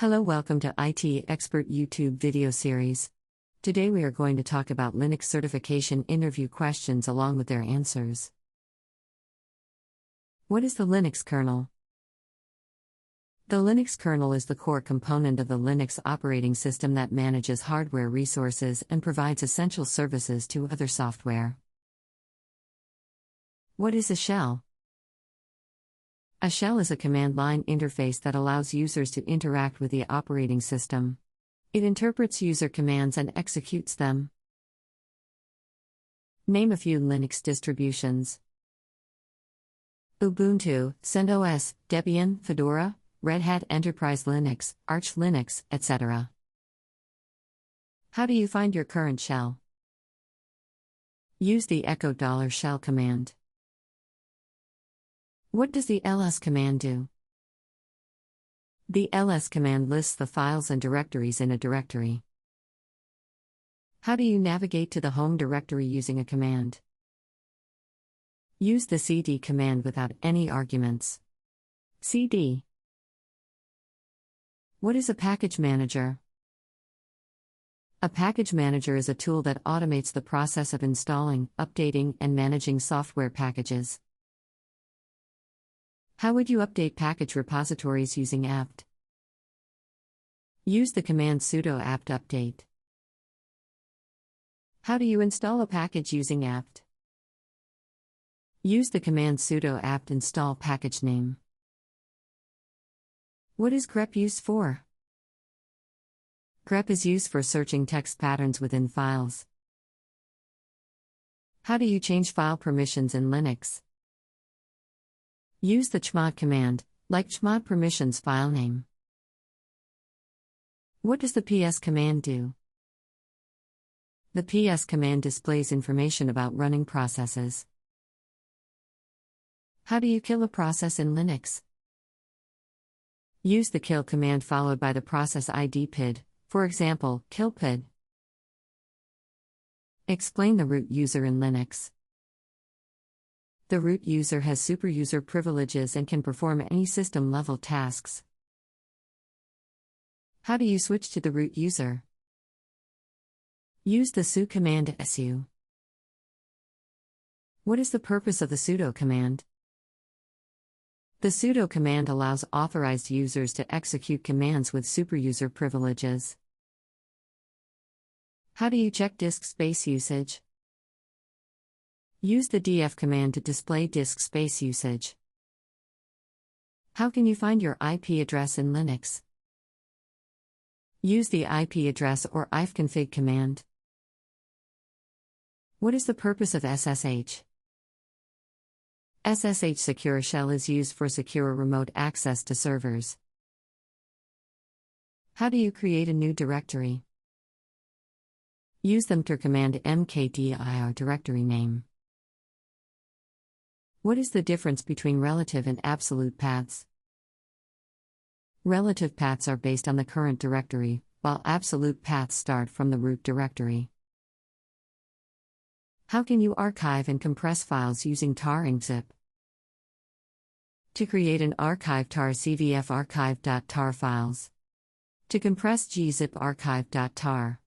Hello, welcome to IT Expert YouTube video series. Today we are going to talk about Linux certification interview questions along with their answers. What is the Linux kernel? The Linux kernel is the core component of the Linux operating system that manages hardware resources and provides essential services to other software. What is a shell? A shell is a command line interface that allows users to interact with the operating system. It interprets user commands and executes them. Name a few Linux distributions: Ubuntu, CentOS, Debian, Fedora, Red Hat Enterprise Linux, Arch Linux, etc. How do you find your current shell? Use the echo $shell command. What does the ls command do? The ls command lists the files and directories in a directory. How do you navigate to the home directory using a command? Use the cd command without any arguments. cd. What is a package manager? A package manager is a tool that automates the process of installing, updating, and managing software packages. How would you update package repositories using apt? Use the command sudo apt update. How do you install a package using apt? Use the command sudo apt install package name. What is grep used for? Grep is used for searching text patterns within files. How do you change file permissions in Linux? Use the chmod command, like chmod permissions file name. What does the ps command do? The ps command displays information about running processes. How do you kill a process in Linux? Use the kill command followed by the process ID PID, for example, kill PID. Explain the root user in Linux. The root user has superuser privileges and can perform any system-level tasks. How do you switch to the root user? Use the su command su. What is the purpose of the sudo command? The sudo command allows authorized users to execute commands with superuser privileges. How do you check disk space usage? Use the df command to display disk space usage. How can you find your IP address in Linux? Use the IP address or ifconfig command. What is the purpose of SSH? SSH Secure Shell is used for secure remote access to servers. How do you create a new directory? Use the mkdir command mkdir directory name. What is the difference between relative and absolute paths? Relative paths are based on the current directory, while absolute paths start from the root directory. How can you archive and compress files using tar and zip? To create an archive tar cvf archive.tar files. To compress gzip archive.tar.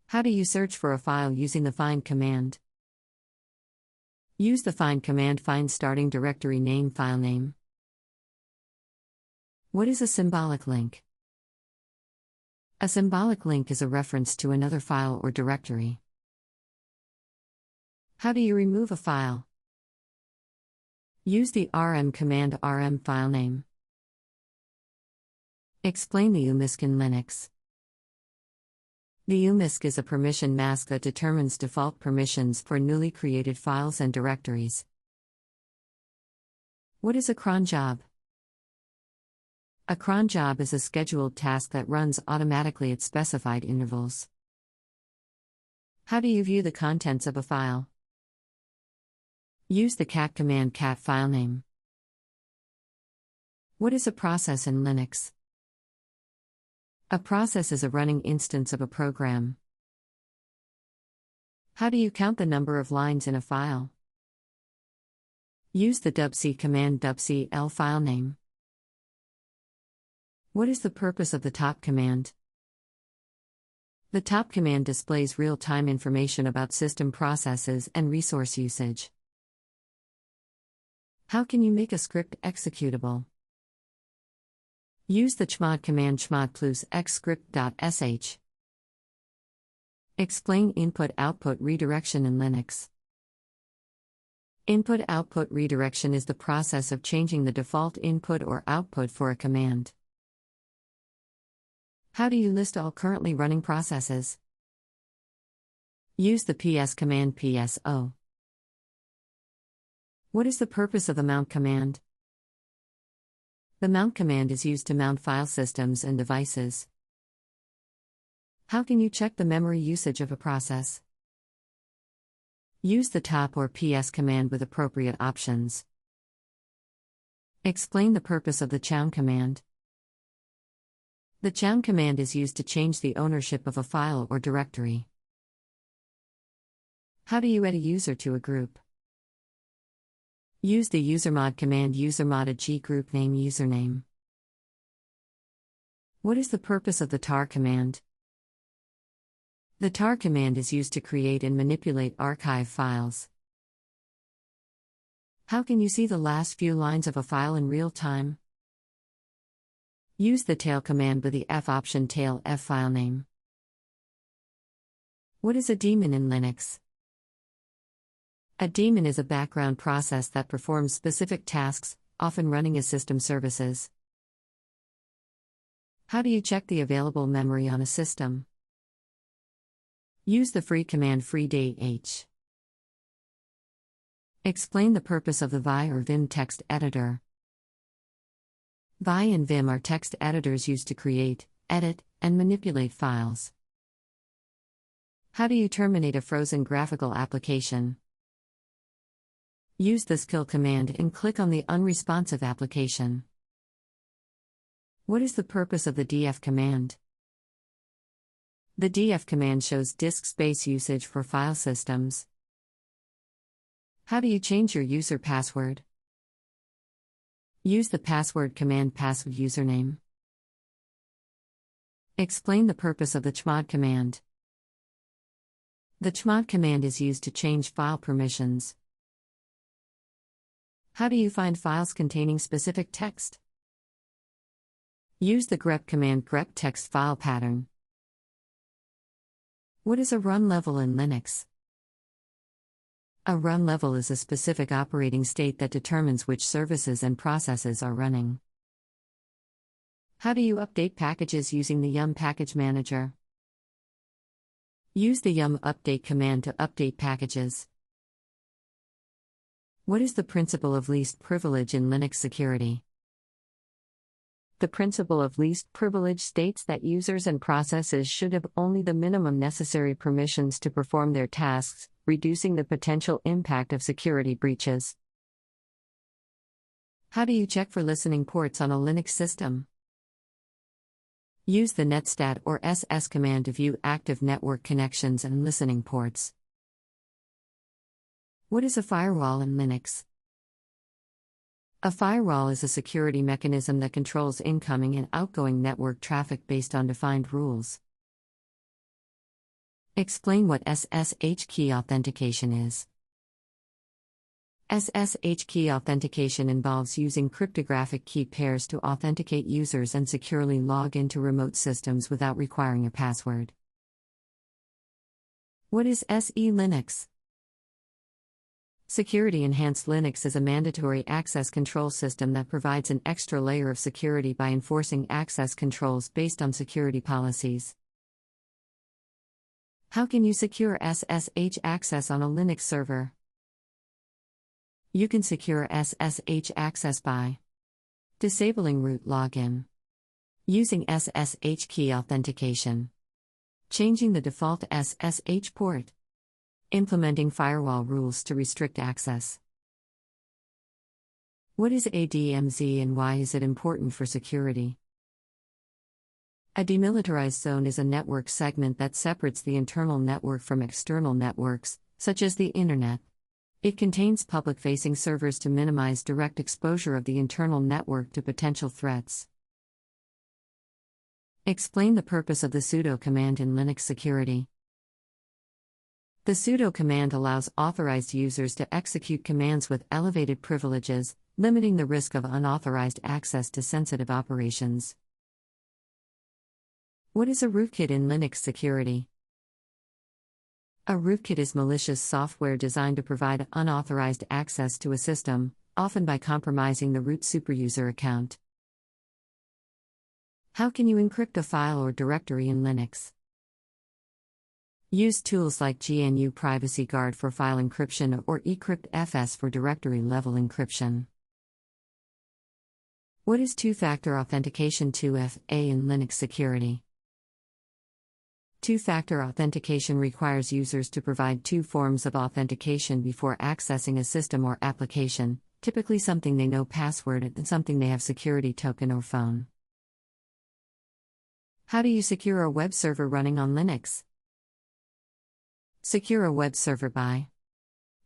How do you search for a file using the find command? Use the find command find starting directory name file name. What is a symbolic link? A symbolic link is a reference to another file or directory. How do you remove a file? Use the rm command rm file name. Explain the umisc in Linux. The umisc is a permission mask that determines default permissions for newly created files and directories. What is a cron job? A cron job is a scheduled task that runs automatically at specified intervals. How do you view the contents of a file? Use the cat command cat file name. What is a process in Linux? A process is a running instance of a program. How do you count the number of lines in a file? Use the wc command wcl file name. What is the purpose of the top command? The top command displays real-time information about system processes and resource usage. How can you make a script executable? Use the chmod command chmod plus x script.sh. Explain input-output redirection in Linux. Input-output redirection is the process of changing the default input or output for a command. How do you list all currently running processes? Use the ps command pso. What is the purpose of the mount command? The mount command is used to mount file systems and devices. How can you check the memory usage of a process? Use the top or ps command with appropriate options. Explain the purpose of the chown command. The chown command is used to change the ownership of a file or directory. How do you add a user to a group? Use the usermod command usermod a g group name username. What is the purpose of the tar command? The tar command is used to create and manipulate archive files. How can you see the last few lines of a file in real time? Use the tail command with the f option tail f file name. What is a daemon in Linux? A daemon is a background process that performs specific tasks, often running as system services. How do you check the available memory on a system? Use the free command free-date. Explain the purpose of the vi or vim text editor. Vi and vim are text editors used to create, edit, and manipulate files. How do you terminate a frozen graphical application? Use the skill command and click on the unresponsive application. What is the purpose of the df command? The df command shows disk space usage for file systems. How do you change your user password? Use the password command pass with username. Explain the purpose of the chmod command. The chmod command is used to change file permissions. How do you find files containing specific text? Use the grep command grep text file pattern. What is a run level in Linux? A run level is a specific operating state that determines which services and processes are running. How do you update packages using the yum package manager? Use the yum update command to update packages. What is the principle of least privilege in Linux security? The principle of least privilege states that users and processes should have only the minimum necessary permissions to perform their tasks, reducing the potential impact of security breaches. How do you check for listening ports on a Linux system? Use the netstat or ss command to view active network connections and listening ports. What is a firewall in Linux? A firewall is a security mechanism that controls incoming and outgoing network traffic based on defined rules. Explain what SSH key authentication is. SSH key authentication involves using cryptographic key pairs to authenticate users and securely log into remote systems without requiring a password. What is SE Linux? Security Enhanced Linux is a mandatory access control system that provides an extra layer of security by enforcing access controls based on security policies. How can you secure SSH access on a Linux server? You can secure SSH access by disabling root login, using SSH key authentication, changing the default SSH port, implementing firewall rules to restrict access. What is ADMZ and why is it important for security? A demilitarized zone is a network segment that separates the internal network from external networks, such as the Internet. It contains public-facing servers to minimize direct exposure of the internal network to potential threats. Explain the purpose of the sudo command in Linux security. The sudo command allows authorized users to execute commands with elevated privileges, limiting the risk of unauthorized access to sensitive operations. What is a rootkit in Linux security? A rootkit is malicious software designed to provide unauthorized access to a system, often by compromising the root superuser account. How can you encrypt a file or directory in Linux? Use tools like GNU Privacy Guard for file encryption or encryptfs for directory-level encryption. What is two-factor authentication 2FA in Linux security? Two-factor authentication requires users to provide two forms of authentication before accessing a system or application, typically something they know password and something they have security token or phone. How do you secure a web server running on Linux? Secure a web server by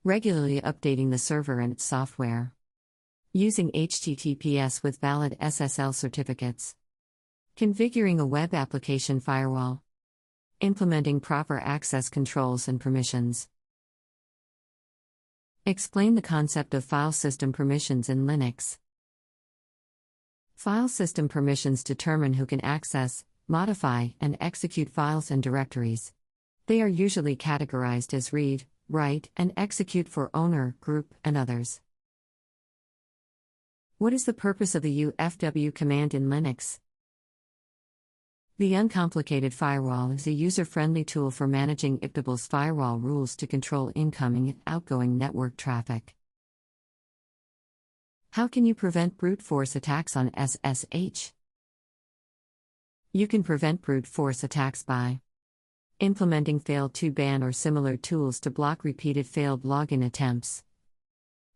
regularly updating the server and its software, using HTTPS with valid SSL certificates, configuring a web application firewall, implementing proper access controls and permissions. Explain the concept of file system permissions in Linux. File system permissions determine who can access, modify, and execute files and directories. They are usually categorized as read, write, and execute for owner, group, and others. What is the purpose of the UFW command in Linux? The Uncomplicated Firewall is a user-friendly tool for managing IPTABle's firewall rules to control incoming and outgoing network traffic. How can you prevent brute force attacks on SSH? You can prevent brute force attacks by implementing fail2ban or similar tools to block repeated failed login attempts,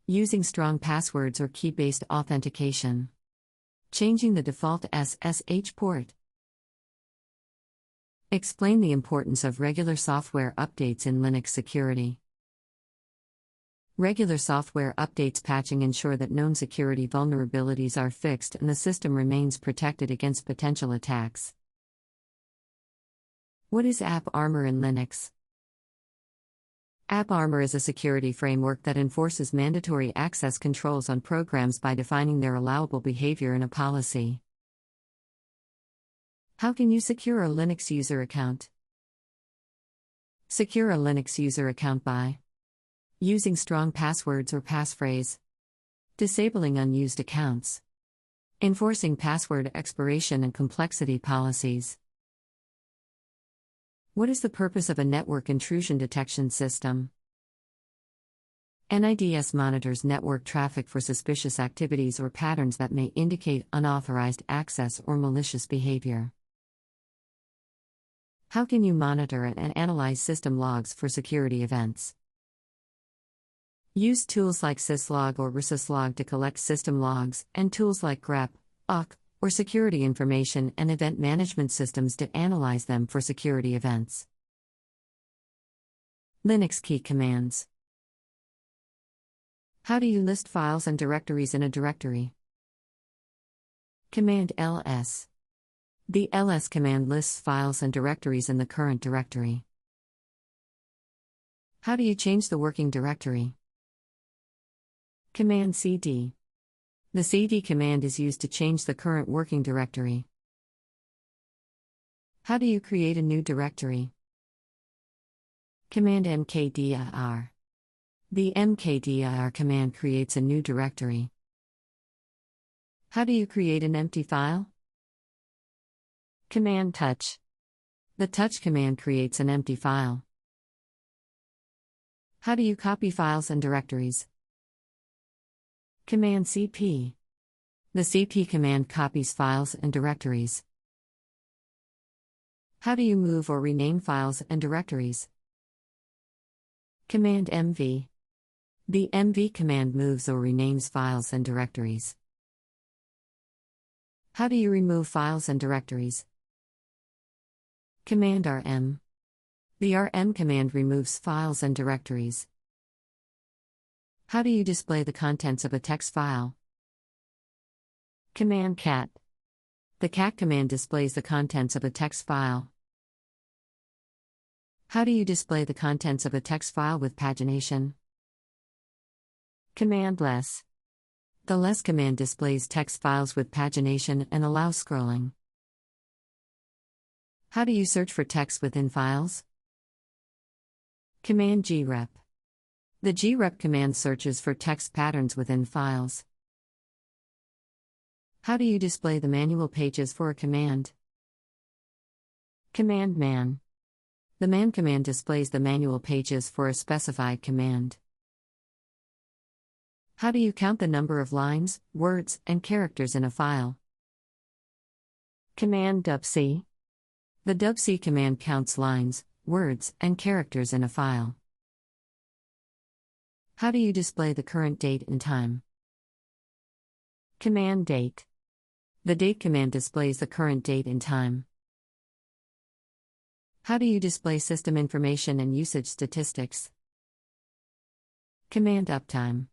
using strong passwords or key-based authentication, changing the default SSH port. Explain the importance of regular software updates in Linux security. Regular software updates patching ensure that known security vulnerabilities are fixed and the system remains protected against potential attacks. What is AppArmor in Linux? AppArmor is a security framework that enforces mandatory access controls on programs by defining their allowable behavior in a policy. How can you secure a Linux user account? Secure a Linux user account by using strong passwords or passphrase, disabling unused accounts, enforcing password expiration and complexity policies. What is the purpose of a network intrusion detection system? NIDS monitors network traffic for suspicious activities or patterns that may indicate unauthorized access or malicious behavior. How can you monitor and analyze system logs for security events? Use tools like syslog or rsyslog to collect system logs, and tools like grep, awk, or security information and event management systems to analyze them for security events. Linux key commands. How do you list files and directories in a directory? Command ls. The ls command lists files and directories in the current directory. How do you change the working directory? Command cd. The cd command is used to change the current working directory. How do you create a new directory? Command mkdir. The mkdir command creates a new directory. How do you create an empty file? Command touch. The touch command creates an empty file. How do you copy files and directories? Command cp. The cp command copies files and directories. How do you move or rename files and directories? Command mv. The mv command moves or renames files and directories. How do you remove files and directories? Command rm. The rm command removes files and directories. How do you display the contents of a text file? Command cat. The cat command displays the contents of a text file. How do you display the contents of a text file with pagination? Command less. The less command displays text files with pagination and allows scrolling. How do you search for text within files? Command grep. The grep command searches for text patterns within files. How do you display the manual pages for a command? Command man. The man command displays the manual pages for a specified command. How do you count the number of lines, words, and characters in a file? Command wc. The wc command counts lines, words, and characters in a file. How do you display the current date and time? Command date. The date command displays the current date and time. How do you display system information and usage statistics? Command uptime.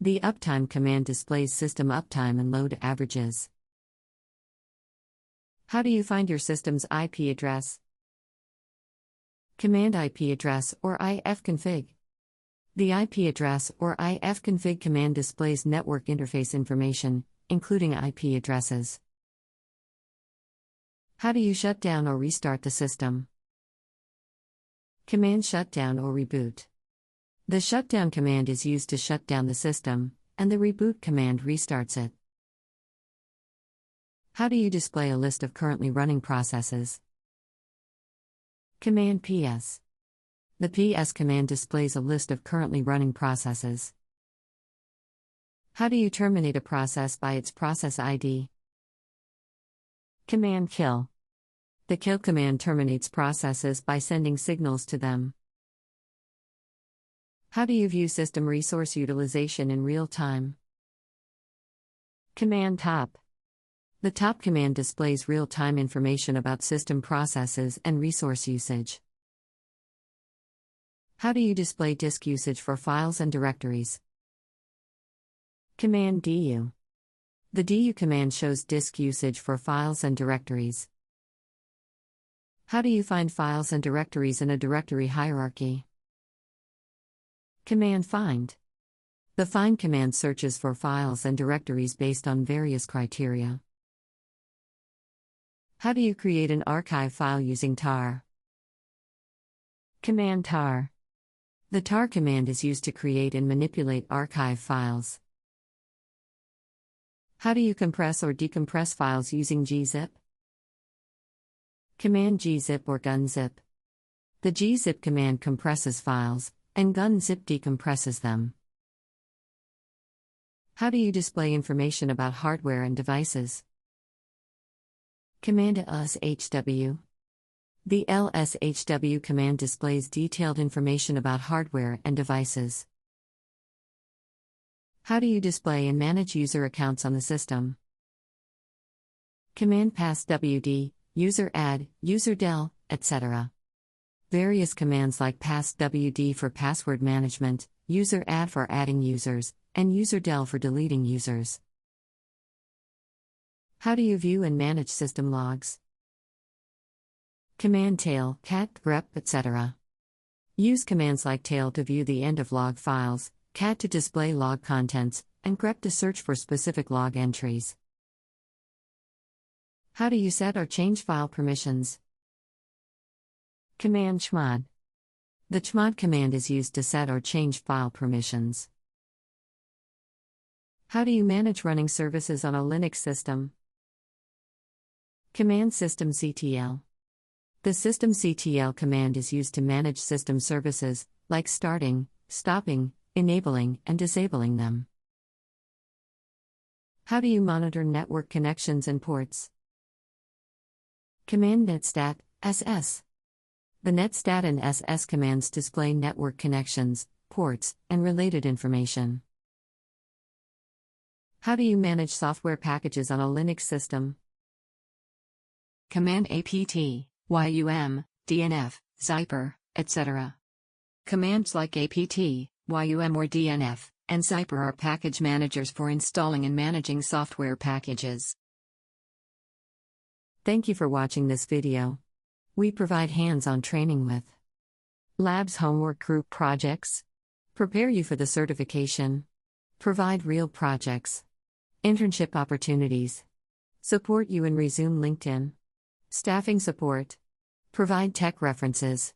The uptime command displays system uptime and load averages. How do you find your system's IP address? Command IP address or ifconfig. The IP address or ifconfig command displays network interface information, including IP addresses. How do you shut down or restart the system? Command shutdown or reboot. The shutdown command is used to shut down the system, and the reboot command restarts it. How do you display a list of currently running processes? Command ps. The ps command displays a list of currently running processes. How do you terminate a process by its process ID? Command kill. The kill command terminates processes by sending signals to them. How do you view system resource utilization in real time? Command top. The top command displays real-time information about system processes and resource usage. How do you display disk usage for files and directories? Command du. The du command shows disk usage for files and directories. How do you find files and directories in a directory hierarchy? Command find. The find command searches for files and directories based on various criteria. How do you create an archive file using tar? Command tar. The tar command is used to create and manipulate archive files. How do you compress or decompress files using gzip? Command gzip or gunzip. The gzip command compresses files, and gunzip decompresses them. How do you display information about hardware and devices? Command lshw. The lshw command displays detailed information about hardware and devices. How do you display and manage user accounts on the system? Command passwd, user add, user del, etc. Various commands like passwd for password management, user add for adding users, and user del for deleting users. How do you view and manage system logs? Command tail, cat, grep, etc. Use commands like tail to view the end of log files, cat to display log contents, and grep to search for specific log entries. How do you set or change file permissions? Command chmod. The chmod command is used to set or change file permissions. How do you manage running services on a Linux system? Command systemctl. The systemctl command is used to manage system services, like starting, stopping, enabling, and disabling them. How do you monitor network connections and ports? Command netstat, ss. The netstat and ss commands display network connections, ports, and related information. How do you manage software packages on a Linux system? Command apt, yum, dnf, zyper, etc. Commands like apt, yum or dnf, and zyper are package managers for installing and managing software packages. Thank you for watching this video. We provide hands-on training with labs, homework, group projects, prepare you for the certification, provide real projects, internship opportunities, support you in resume LinkedIn, staffing support, provide tech references,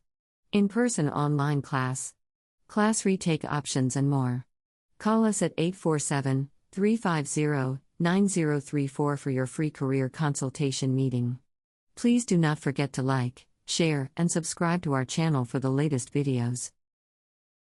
in-person online class retake options and more. Call us at 847-350-9034 for your free career consultation meeting. Please do not forget to like, share, and subscribe to our channel for the latest videos.